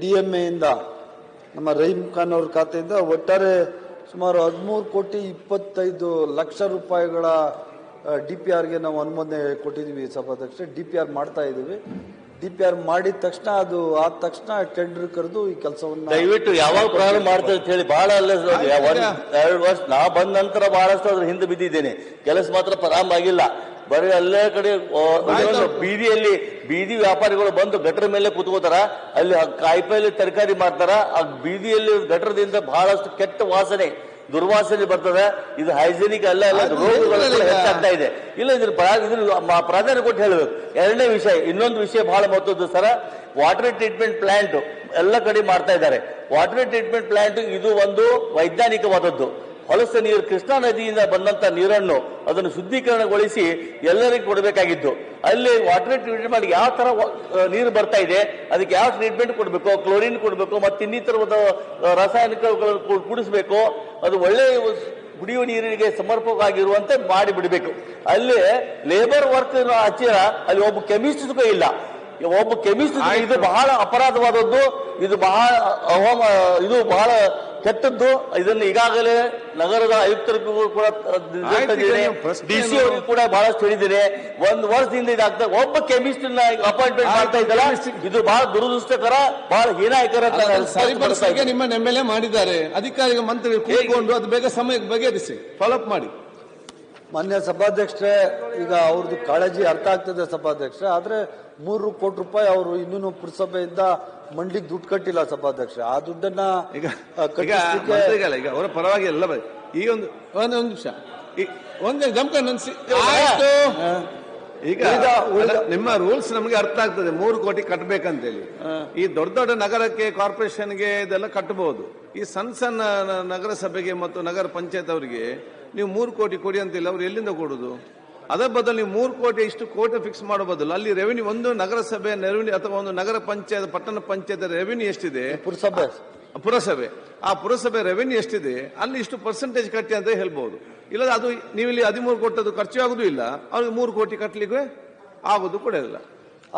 DMA ಇಂದ ನಮ್ಮ ರಹೀಂ ಖಾನ್ ಅವರ ಖಾತೆಯಿಂದ ಒಟ್ಟಾರೆ ಸುಮಾರು 13,25,00,000 ರೂಪಾಯಿಗಳ DPR ಗೆ ನಾವು ಅನುಮೋದನೆ ಕೊಟ್ಟಿದ್ದೀವಿ ಸಭಾಧ್ಯಕ್ಷರೇ. DPR ಮಾಡ್ತಾ ಇದ್ದೀವಿ. DPR ಮಾಡಿದ ತಕ್ಷಣ ಅದು ಆದ ತಕ್ಷಣ ಟೆಂಡರ್ ಕರೆದು ಈ ಕೆಲಸವನ್ನು ದಯವಿಟ್ಟು ಯಾವಾಗ ಪ್ರಾರಂಭ ಮಾಡ್ತಾರೆ ಅಂತ ಹೇಳಿ ಬಹಳ ಅಲ್ಲ 2 ವರ್ಷ ನಾ ಬಂದ ನಂತರ ಬಹಳಷ್ಟು ಅದ್ರ ಹಿಂದೆ ಬಿದ್ದಿದ್ದೇನೆ. ಕೆಲಸ ಮಾತ್ರ ಪ್ರಾರಂಭ ಆಗಿಲ್ಲ. ಬರೀ ಅಲ್ಲೇ ಕಡೆ ಬೀದಿಯಲ್ಲಿ ಬೀದಿ ವ್ಯಾಪಾರಿಗಳು ಬಂದು ಗಟರ್ ಮೇಲೆ ಕೂತ್ಕೋತಾರ, ಅಲ್ಲಿ ಕಾಯಿಪಲ್ಲೆ ತರಕಾರಿ ಮಾಡ್ತಾರ. ಆ ಬೀದಿಯಲ್ಲಿ ಗಟರದಿಂದ ಬಹಳಷ್ಟು ಕೆಟ್ಟ ವಾಸನೆ ದುರ್ವಾಸನೆ ಬರ್ತದೆ. ಇದು ಹೈಜೆನಿಕ್ ಅಲ್ಲ, ರೋಗಗಳು ಹೆಚ್ಚಾಗ್ತಾ ಇದೆ. ಇಲ್ಲ ಇದ್ರ ಪ್ರಾಧಾನ್ಯ ಕೊಟ್ಟು ಹೇಳಬೇಕು. ಎರಡನೇ ವಿಷಯ, ಇನ್ನೊಂದು ವಿಷಯ ಬಹಳ ಮಹತ್ವದ್ದು ಸರ, ವಾಟರ್ ಟ್ರೀಟ್ಮೆಂಟ್ ಪ್ಲಾಂಟ್ ಎಲ್ಲ ಕಡೆ ಮಾಡ್ತಾ ಇದ್ದಾರೆ. ವಾಟರ್ ಟ್ರೀಟ್ಮೆಂಟ್ ಪ್ಲಾಂಟ್ ಇದು ಒಂದು ವೈಜ್ಞಾನಿಕವಾದದ್ದು. ಹೊಲಸ ನೀರು, ಕೃಷ್ಣಾ ನದಿಯಿಂದ ಬಂದಂತ ನೀರನ್ನು ಅದನ್ನು ಶುದ್ಧೀಕರಣಗೊಳಿಸಿ ಎಲ್ಲರಿಗೂ ಕೊಡಬೇಕಾಗಿದ್ದು. ಅಲ್ಲಿ ವಾಟರ್ ಟ್ರೀಟ್ಮೆಂಟ್ ಮಾಡಿ ಯಾವ ತರ ನೀರು ಬರ್ತಾ ಇದೆ, ಅದಕ್ಕೆ ಯಾವ ಟ್ರೀಟ್ಮೆಂಟ್ ಕೊಡಬೇಕು, ಕ್ಲೋರಿನ್ ಕೊಡಬೇಕು, ಮತ್ತೆ ಇನ್ನಿತರ ರಾಸಾಯನಿಕಗಳು ಕೂಡಿಸಬೇಕು. ಅದು ಒಳ್ಳೆ ಕುಡಿಯುವ ನೀರಿಗೆ ಸಮರ್ಪಕವಾಗಿರುವಂತೆ ಮಾಡಿ ಬಿಡಬೇಕು. ಅಲ್ಲಿ ಲೇಬರ್ ವರ್ಕ್ ಹಚ್ಚಿರ ಅಲ್ಲಿ ಒಬ್ಬ ಕೆಮಿಸ್ಟ್ ಇಲ್ಲ. ಒಬ್ಬ ಕೆಮಿಸ್ಟ್ ಇದು ಬಹಳ ಅಪರಾಧವಾದದ್ದು. ಇದು ಬಹಳ ಕೆಟ್ಟದ್ದು. ಇದನ್ನು ಈಗಾಗಲೇ ನಗರದ ಆಯುಕ್ತರಿಗೂ ಕೂಡ DC ಅವರಿಗೂ ಕೂಡ ಬಹಳಷ್ಟು ಹೇಳಿದ್ದೇನೆ. 1 ವರ್ಷದಿಂದ ಇದಾಗ್ತದೆ. ಒಬ್ಬ ಕೆಮಿಸ್ಟ್ ಅಪಾಯಿಂಟ್ಮೆಂಟ್ ಮಾಡ್ತಾ ಇದ್ದಲ್ಲ, ಇದು ಬಹಳ ದುರದೃಷ್ಟಕರ, ಬಹಳ ಹೀನಾಯಕರ. ನಿಮ್ಮ MLA ಮಾಡಿದ್ದಾರೆ, ಅಧಿಕಾರಿಗಳು ಮಂತ್ರಿಗಳು ಕೂತ್ಕೊಂಡು ಅದು ಬೇಗ ಸಮಯಕ್ಕೆ ಬಗೆಹರಿಸಿ ಫಾಲೋ ಅಪ್ ಮಾಡಿ. ಮಾನ್ಯ ಸಭಾಧ್ಯಕ್ಷರೇ, ಈಗ ಅವ್ರದ್ದು ಕಾಳಜಿ ಅರ್ಥ ಆಗ್ತದೆ ಸಭಾಧ್ಯಕ್ಷರೇ. ಆದ್ರೆ 3 ಕೋಟಿ ರೂಪಾಯಿ ಅವರು ಇನ್ನೂ ಪುರಸಭೆಯಿಂದ ಮಂಡಿಗೆ ದುಡ್ಡು ಕಟ್ಟಿಲ್ಲ ಸಭಾಧ್ಯಕ್ಷ. ಆ ದುಡ್ಡನ್ನ ಈಗ ಅವರ ಪರವಾಗಿ ಎಲ್ಲ ಈ ಒಂದು ನಿಮಿಷ ಒಂದು ಈಗ ನಿಮ್ಮ ರೂಲ್ಸ್ ನಮಗೆ ಅರ್ಥ ಆಗ್ತದೆ. 3 ಕೋಟಿ ಕಟ್ಟಬೇಕಂತೇಳಿ. ಈ ದೊಡ್ಡ ದೊಡ್ಡ ನಗರಕ್ಕೆ, ಕಾರ್ಪೊರೇಷನ್ಗೆ ಇದೆಲ್ಲ ಕಟ್ಟಬಹುದು. ಈ ಸಣ್ಣ ನಗರಸಭೆಗೆ ಮತ್ತು ನಗರ ಪಂಚಾಯತ್ ಅವರಿಗೆ ನೀವು 3 ಕೋಟಿ ಕೊಡಿ ಅಂತಿಲ್ಲ. ಅವ್ರು ಎಲ್ಲಿಂದ ಕೊಡುದು? ಅದರ ಬದಲು ನೀವು 3 ಕೋಟಿ ಇಷ್ಟು ಕೋಟಿ ಫಿಕ್ಸ್ ಮಾಡೋ ಬದಲು ಅಲ್ಲಿ ರೆವಿನ್ಯೂ, ಒಂದು ನಗರಸಭೆ ರೆವಿನ್ಯೂ ಅಥವಾ ಒಂದು ನಗರ ಪಂಚಾಯತ್, ಪಟ್ಟಣ ಪಂಚಾಯತ್ ರೆವಿನ್ಯೂ ಎಷ್ಟಿದೆ, ಪುರಸಭೆ ಆ ಪುರಸಭೆ ರೆವಿನ್ಯೂ ಎಷ್ಟಿದೆ, ಅಲ್ಲಿ ಇಷ್ಟು ಪರ್ಸೆಂಟೇಜ್ ಕಟ್ಟಿ ಅಂತ ಹೇಳ್ಬಹುದು. ಇಲ್ಲ ಅದು ನೀವು ಇಲ್ಲಿ 13 ಕೊಟ್ಟದ್ದು ಖರ್ಚು ಆಗುದು ಇಲ್ಲ, ಅವ್ರಿಗೆ 3 ಕೋಟಿ ಕಟ್ಟಲಿಕ್ಕೆ ಆಗುದು ಕೂಡ ಇಲ್ಲ.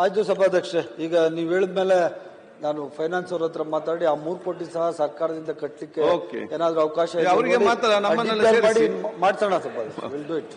ಆಯ್ತು ಸಭಾಧ್ಯಕ್ಷ, ಈಗ ನೀವು ಹೇಳಿದ್ಮೇಲೆ ನಾನು ಫೈನಾನ್ಸ್ ಅವ್ರ ಹತ್ರ ಮಾತಾಡಿ ಆ 3 ಕೋಟಿ ಸಹ ಸರ್ಕಾರದಿಂದ ಕಟ್ಟಲಿಕ್ಕೆ ಏನಾದ್ರೂ ಅವಕಾಶ ಅವರಿಗೆ ಮಾತ್ರ ಮಾಡ್ಸೋಣ ಸಭಾಧ್ಯಕ್ಷ. Will do it.